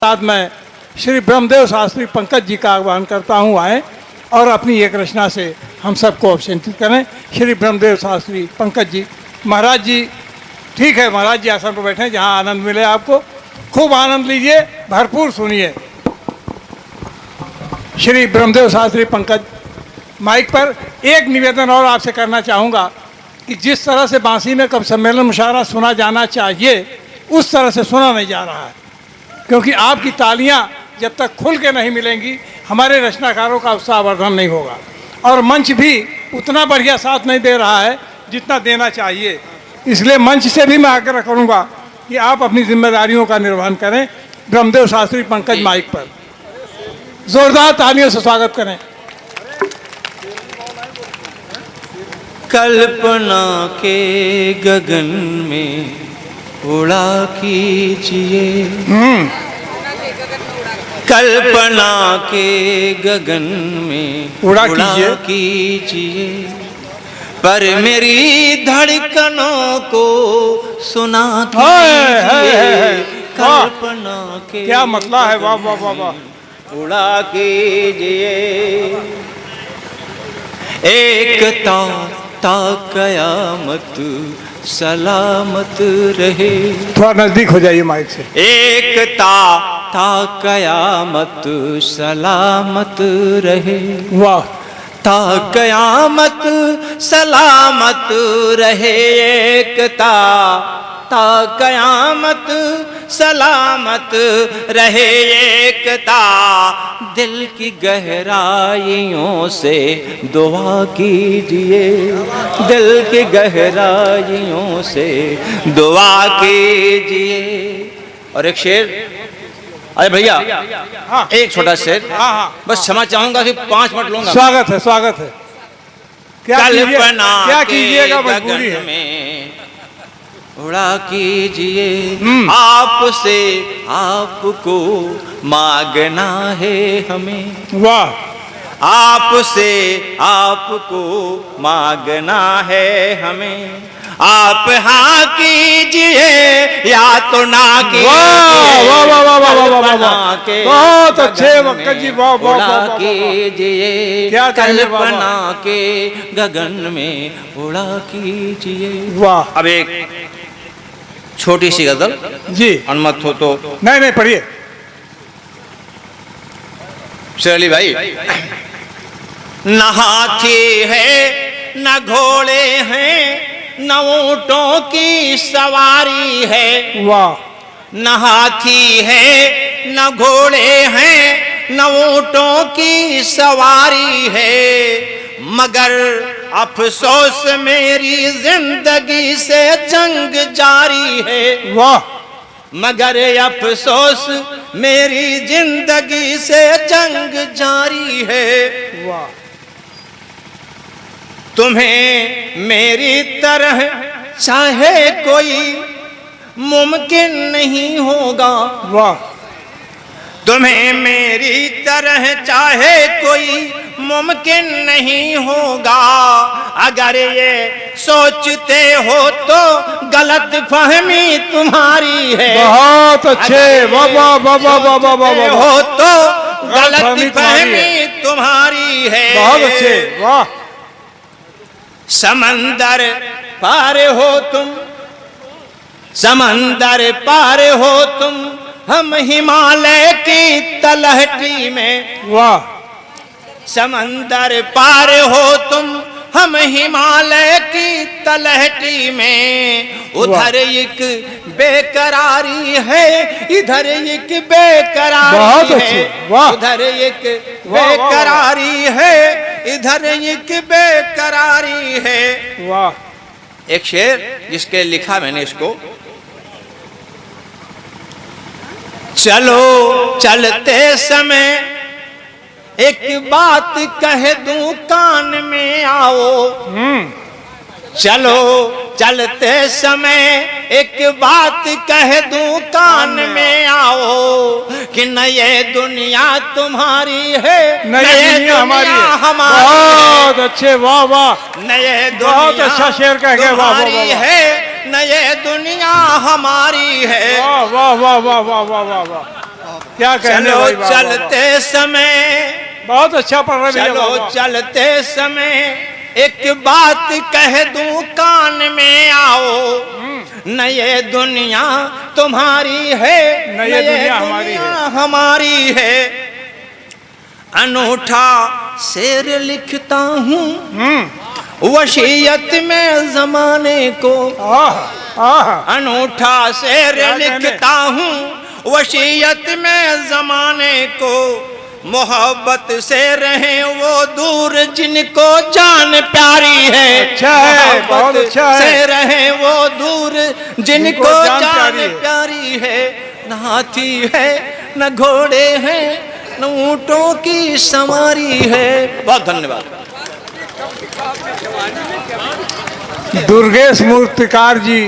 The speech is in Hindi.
साथ मैं श्री ब्रह्मदेव शास्त्री पंकज जी का आह्वान करता हूँ आए और अपनी एक रचना से हम सबको अभिषेचित करें। श्री ब्रह्मदेव शास्त्री पंकज जी। महाराज जी ठीक है, महाराज जी आसन पर बैठे जहाँ आनंद मिले आपको, खूब आनंद लीजिए, भरपूर सुनिए। श्री ब्रह्मदेव शास्त्री पंकज माइक पर। एक निवेदन और आपसे करना चाहूँगा कि जिस तरह से बांसी में कब सम्मेलन मुशायरा सुना जाना चाहिए उस तरह से सुना नहीं जा रहा है, क्योंकि आपकी तालियां जब तक खुल के नहीं मिलेंगी हमारे रचनाकारों का उत्साहवर्धन नहीं होगा, और मंच भी उतना बढ़िया साथ नहीं दे रहा है जितना देना चाहिए। इसलिए मंच से भी मैं आग्रह करूंगा कि आप अपनी जिम्मेदारियों का निर्वहन करें। ब्रह्मदेव शास्त्री पंकज माइक पर जोरदार तालियों से स्वागत करें। कल्पना के गगन में उड़ा कीजिए, कल्पना के गगन में उड़ा कीजिए, पर मेरी धड़कनों को सुना कीजिए। कल्पना के क्या मतलब है, वाह वाह वाह वाह। उड़ा कीजिए, एकता ता कयामत सलामत रहे। थोड़ा नजदीक हो जाइए माइक से। एकता ता कयामत सलामत रहे, वाह। ता कयामत सलामत रहे, एकता ता कयामत सलामत रहे, एकता। दिल की गहराइयों से दुआ कीजिए, दिल की गहराइयों से दुआ कीजिए। और एक शेर, अरे भैया हाँ, एक छोटा शेर। हाँ हाँ, बस क्षमा चाहूंगा कि 5 मिनट लूंगा। स्वागत है, स्वागत है। क्या कीजिएगा, मजबूरी है। में उड़ा कीजिए, आपसे आपको मांगना है हमें। वाह। आपसे आपको मांगना है हमें। आप हाँ कीजिए या तो ना कीजिए। वाह वाह वाह वाह वाह वाह वाह, बहुत अच्छे वक्त जी, वाह वाह वाह कीजिए, क्या कल्पना के गगन में उड़ा कीजिए। वाह। अब एक छोटी सी गजल जी, अनुमत हो तो। नहीं नहीं, पढ़िए शैली भाई। न हाथी है न घोड़े हैं, न ऊंटों की सवारी है। वाह। न हाथी है न घोड़े हैं, न ऊंटों की सवारी है, मगर अफसोस मेरी जिंदगी से जंग जारी है। वाह। मगर अफसोस मेरी जिंदगी से जंग जारी है। वाह। तुम्हें मेरी तरह चाहे कोई मुमकिन नहीं होगा। वाह। तुम्हें मेरी तरह चाहे कोई मुमकिन नहीं होगा। अगर ये सोचते हो तो गलत फहमी तुम्हारी है। बहुत अच्छे, वाह वाह वाह वाह वाह वाह वाह। हो तो गलत फहमी तुम्हारी है। बहुत अच्छे, वाह। समंदर पार हो तुम, समंदर पार हो तुम, हम हिमालय की तलहटी में। वाह। समंदर पार हो तुम, हम हिमालय की तलहटी में। उधर एक बेकरारी है, इधर एक बेकरारी है। उधर एक बेकरारी है, इधर एक बेकरारी है। वाह। एक शेर जिसके लिखा मैंने इसको। चलो चलते समय एक बात कह दूं कान में आओ। चलो चलते समय एक बात कह दूं कान में आओ, कि न ये दुनिया तुम्हारी है, न ये दुनिया हमारी है। बहुत अच्छे, वाह वाह। न ये बहुत अच्छा शेर कह गए, वाह वाह वाह। है, न ये दुनिया हमारी है। वाह वाह वाह वाह वाह वाह वाह। क्या कहने चलो भाई, वाह, वाह, वाह। चलते समय, बहुत अच्छा पढ़ रहे भैया, चलो वाह, वाह। चलते समय एक बात कह दूं कान में आओ, न ये दुनिया तुम्हारी है, न ये दुनिया हमारी है। हमारी है। अनूठा शेर लिखता हूँ वसीयत में जमाने को, आह, आह। अनूठा शेर क्या कहने? लिखता हूँ वसीयत में जमाने को, मोहब्बत से रहे वो दूर जिनको जान प्यारी है। अच्छा है, बहुत मोहब्बत अच्छा है। से रहे वो दूर जिनको जान जान प्यारी है। प्यारी है। न हाथी है न घोड़े हैं न ऊँटों की सवारी है। बहुत धन्यवाद। दुर्गेश मूर्तिकार जी